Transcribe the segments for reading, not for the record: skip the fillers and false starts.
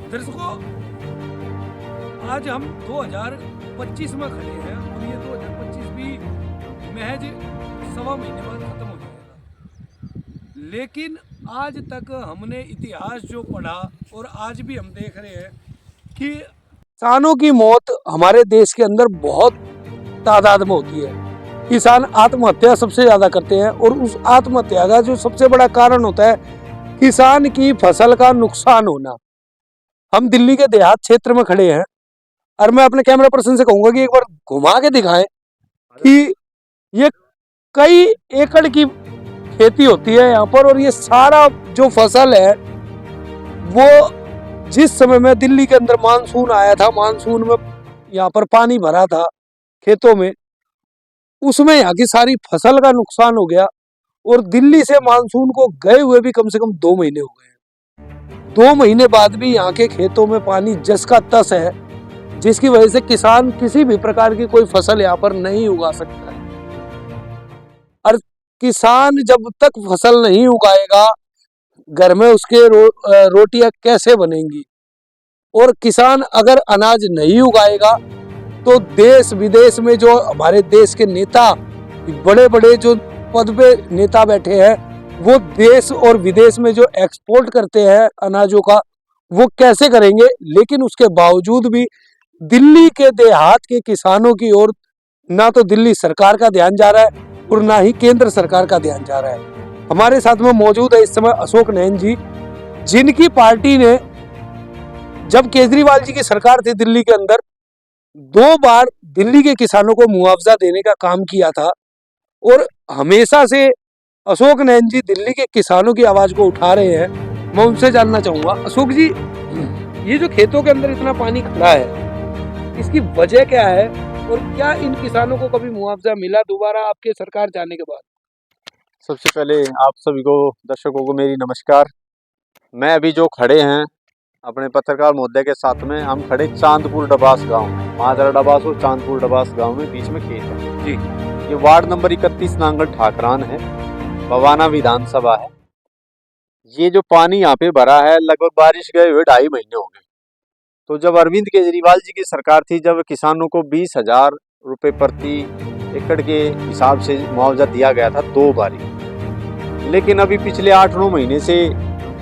दर्शकों, आज हम 2025 में खड़े हैं और ये 2025 भी महज सवा महीने बाद खत्म हो जाएगा। लेकिन आज तक हमने इतिहास जो पढ़ा और आज भी हम देख रहे हैं कि किसानों की मौत हमारे देश के अंदर बहुत तादाद में होती है। किसान आत्महत्या सबसे ज्यादा करते हैं और उस आत्महत्या का जो सबसे बड़ा कारण होता है किसान की फसल का नुकसान होना। हम दिल्ली के देहात क्षेत्र में खड़े हैं और मैं अपने कैमरा पर्सन से कहूंगा कि एक बार घुमा के दिखाएं कि ये कई एकड़ की खेती होती है यहाँ पर और ये सारा जो फसल है वो जिस समय में दिल्ली के अंदर मानसून आया था, मानसून में यहाँ पर पानी भरा था खेतों में, उसमें यहाँ की सारी फसल का नुकसान हो गया और दिल्ली से मानसून को गए हुए भी कम से कम 2 महीने हो गए। 2 महीने बाद भी यहाँ के खेतों में पानी जस का तस है, जिसकी वजह से किसान किसी भी प्रकार की कोई फसल यहाँ पर नहीं उगा सकता है। और किसान जब तक फसल नहीं उगाएगा घर में उसके रोटियां कैसे बनेंगी, और किसान अगर अनाज नहीं उगाएगा तो देश विदेश में जो हमारे देश के नेता, बड़े बड़े जो पद पे नेता बैठे हैं, वो देश और विदेश में जो एक्सपोर्ट करते हैं अनाजों का, वो कैसे करेंगे। लेकिन उसके बावजूद भी दिल्ली के देहात के किसानों की ओर ना तो दिल्ली सरकार का ध्यान जा रहा है और ना ही केंद्र सरकार का ध्यान जा रहा है। हमारे साथ में मौजूद है इस समय अशोक नैन जी, जिनकी पार्टी ने जब केजरीवाल जी की सरकार थी दिल्ली के अंदर 2 बार दिल्ली के किसानों को मुआवजा देने का काम किया था और हमेशा से अशोक नैन जी दिल्ली के किसानों की आवाज को उठा रहे हैं। मैं उनसे जानना चाहूंगा, अशोक जी, ये जो खेतों के अंदर इतना पानी खड़ा है, इसकी वजह क्या है और क्या इन किसानों को कभी मुआवजा मिला दोबारा आपके सरकार जाने के बाद? सबसे पहले आप सभी को, दर्शकों को मेरी नमस्कार। मैं अभी जो खड़े हैं अपने पत्रकार महोदय के साथ में, हम खड़े चांदपुर डबास गांव में, माजरा डबास और चांदपुर डबास गांव में, बीच में खेत है जी। ये वार्ड नंबर 31 नांगल ठाकरान है, बवाना विधानसभा है। ये जो पानी यहाँ पे भरा है, लगभग बारिश गए हुए 2.5 महीने हो गए। तो जब अरविंद केजरीवाल जी की सरकार थी, जब किसानों को 20,000 रुपये प्रति एकड़ के हिसाब से मुआवजा दिया गया था 2 बारी। लेकिन अभी पिछले 8-9 महीने से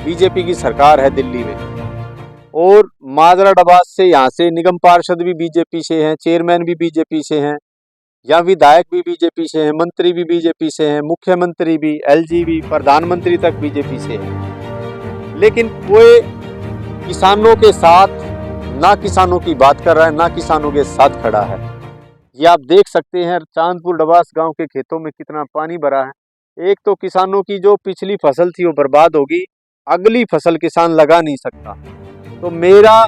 बीजेपी की सरकार है दिल्ली में और माजरा डबास से यहाँ से निगम पार्षद भी बीजेपी से हैं, चेयरमैन भी बीजेपी से हैं, या विधायक भी बीजेपी से हैं, मंत्री भी बीजेपी से हैं, मुख्यमंत्री भी, एलजी भी, प्रधानमंत्री तक बीजेपी से हैं। लेकिन कोई किसानों के साथ ना किसानों की बात कर रहा है, ना किसानों के साथ खड़ा है। ये आप देख सकते हैं चांदपुर डबास गांव के खेतों में कितना पानी भरा है। एक तो किसानों की जो पिछली फसल थी वो बर्बाद होगी, अगली फसल किसान लगा नहीं सकता। तो मेरा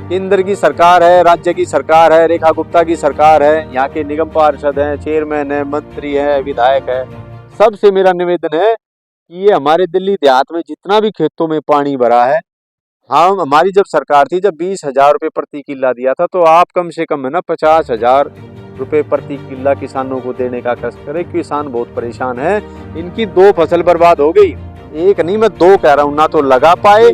केंद्र की सरकार है, राज्य की सरकार है, रेखा गुप्ता की सरकार है, यहाँ के निगम पार्षद हैं, चेयरमैन है, मंत्री है, विधायक है, सबसे मेरा निवेदन है कि ये हमारे दिल्ली देहात में जितना भी खेतों में पानी भरा है, हमारी जब सरकार थी, जब 20,000 रुपये प्रति किल्ला दिया था, तो आप कम से कम है ना 50,000 रुपये प्रति किल्ला किसानों को देने का कष्ट करें। किसान बहुत परेशान है, इनकी 2 फसल बर्बाद हो गई, एक नहीं मैं 2 कह रहा हूँ, ना तो लगा पाए,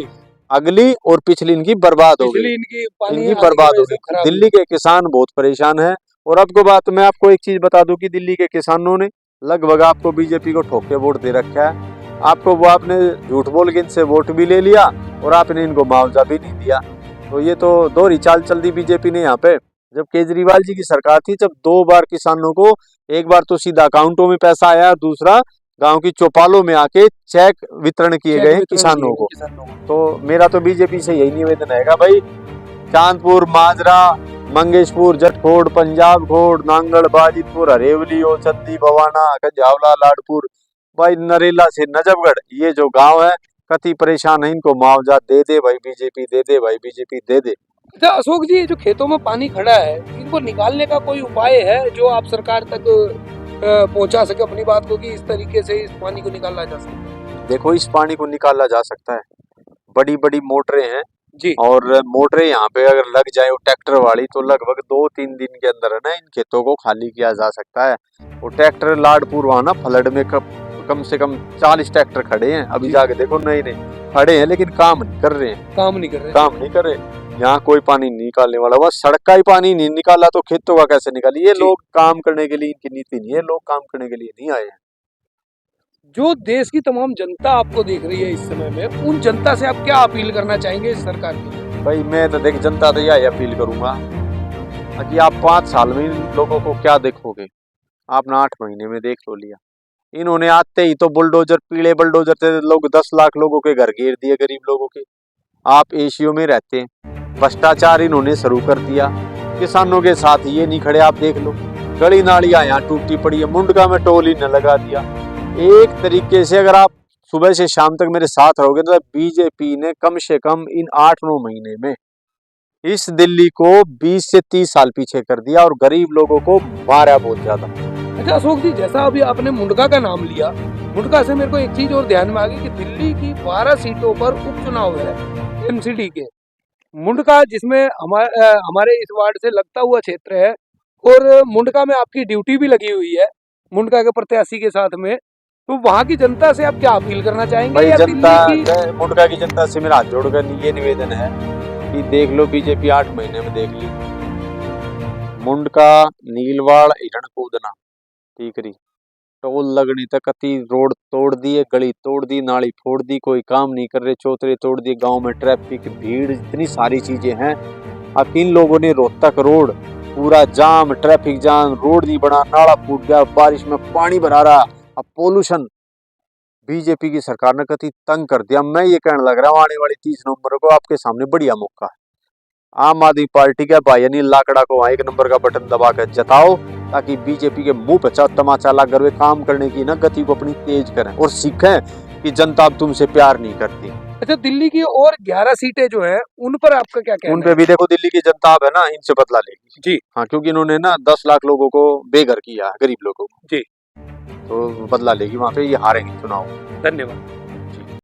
अगली और पिछली इनकी बर्बाद हो गई, इनकी बर्बाद हो गई। दिल्ली के किसान बहुत परेशान है। और अब को बात मैं आपको एक चीज बता दूं कि दिल्ली के किसानों ने लगभग आपको बीजेपी को ठोक के वोट दे रखा है। आपको वो आपने झूठ बोल के इनसे वोट भी ले लिया और आपने इनको मुआवजा भी नहीं दिया। तो ये तो दोहरी चाल चल दी बीजेपी ने यहाँ पे। जब केजरीवाल जी की सरकार थी, जब 2 बार किसानों को, एक बार तो सीधा अकाउंटों में पैसा आया, दूसरा गांव की चौपालों में आके चेक वितरण किए गए किसानों को। तो मेरा तो बीजेपी से यही निवेदन है भाई, चांदपुर, माजरा, मंगेशपुर, जटखोड़, पंजाब खोड़, नांगल, बाजितपुर, हरेवली, ओचंदी, बवाना, खजावला, लाडपुर, भाई नरेला से नजफगढ़, ये जो गांव है कति परेशान है, इनको मुआवजा दे दे भाई बीजेपी, दे दे भाई बीजेपी, दे दे। अच्छा अशोक जी, जो खेतों में पानी खड़ा है, इनको निकालने का कोई उपाय है जो आप सरकार तक पहुंचा सके अपनी बात को कि इस तरीके से इस पानी को निकाला जा सकता है? देखो, इस पानी को निकाला जा सकता है, बड़ी बड़ी मोटरें हैं जी, और मोटरें यहाँ पे अगर लग जाए वो ट्रैक्टर वाली, तो लगभग 2-3 दिन के अंदर है ना इन खेतों को खाली किया जा सकता है। वो ट्रैक्टर लाडपुर वहाँ ना फलड में कम से कम 40 ट्रैक्टर खड़े हैं, अभी जाके देखो नए नए खड़े हैं, लेकिन काम नहीं कर रहे हैं, काम नहीं कर रहे। यहाँ कोई पानी नहीं निकालने वाला, वह सड़क का ही पानी नहीं निकाला तो खेतों का कैसे निकाली। ये जी। लोग काम करने के लिए, इनकी नीति नहीं है, लोग काम करने के लिए नहीं आए हैं। जो देश की तमाम जनता आपको देख रही है इस समय में, उन जनता से आप क्या अपील करना चाहेंगे इस सरकार की? भाई मैं तो देख जनता तो यही अपील करूंगा कि आप 5 साल में इन लोगों को क्या देखोगे, आपने 8 महीने में देख लो लिया। इन्होंने आते ही तो बुलडोजर, पीले बुलडोजर से लोग 10 लाख लोगों के घर घेर दिए, गरीब लोगों के। आप एशियो में रहते हैं, भ्रष्टाचार इन्होंने शुरू कर दिया, किसानों के साथ ये नहीं खड़े। आप देख लो गली नालियां यहाँ टूटी पड़ी है, मुंडका में टोल ही न लगा दिया। एक तरीके से अगर आप सुबह से शाम तक मेरे साथ रहोगे तो बीजेपी ने कम से कम इन 8-9 महीने में इस दिल्ली को 20 से 30 साल पीछे कर दिया और गरीब लोगों को मारा बहुत ज्यादा। अच्छा अशोक जी, जैसा अभी आपने मुंडका का नाम लिया, मुंडका से मेरे को एक चीज और ध्यान में आ गई कि दिल्ली की 12 सीटों पर उपचुनाव है एमसीडी के। मुंडका जिसमें हमारे इस वार्ड से लगता हुआ क्षेत्र है, और मुंडका में आपकी ड्यूटी भी लगी हुई है मुंडका के प्रत्याशी के साथ में, तो वहाँ की जनता से आप क्या अपील करना चाहेंगे? भाई या जनता, दिल्ली की मुंडका की जनता से मेरा हाथ जोड़कर ये निवेदन है कि देख लो बीजेपी 8 महीने में देख ली, मुंडका, नीलवाड़, हिरणकूदना, टीकरी, टोल लगनी तक कती रोड तोड़ दिए, गली तोड़ दी, नाली फोड़ दी, कोई काम नहीं कर रहे, चौतरे तोड़ दिए, गांव में ट्रैफिक भीड़, इतनी सारी चीजें हैं। अब इन लोगों ने रोहतक रोड पूरा जाम, ट्रैफिक जाम, रोड नहीं बना, नाला फूट गया, बारिश में पानी भरा रहा, अब पोल्यूशन। बीजेपी की सरकार ने कति तंग कर दिया। मैं ये कहने लग रहा हूँ आने वाली 30 नवंबर को आपके सामने बढ़िया मौका है, आम आदमी पार्टी का भाई अनिल लाकड़ा को वहां 1 नंबर का बटन दबा कर जताओ, ताकि बीजेपी के मुंह पे तमाचा लगा वे काम करने की ना गति को अपनी तेज करें और सीखें कि जनता अब तुमसे प्यार नहीं करती। अच्छा दिल्ली की और 11 सीटें जो है उन पर आपका क्या कहना उन पे भी देखो दिल्ली की जनता अब है ना इनसे बदला लेगी जी। हाँ, क्योंकि इन्होंने ना 10 लाख लोगों को बेघर किया, गरीब लोगों को जी। तो बदला लेगी, वहां पे ये हारेंगे चुनाव। धन्यवाद।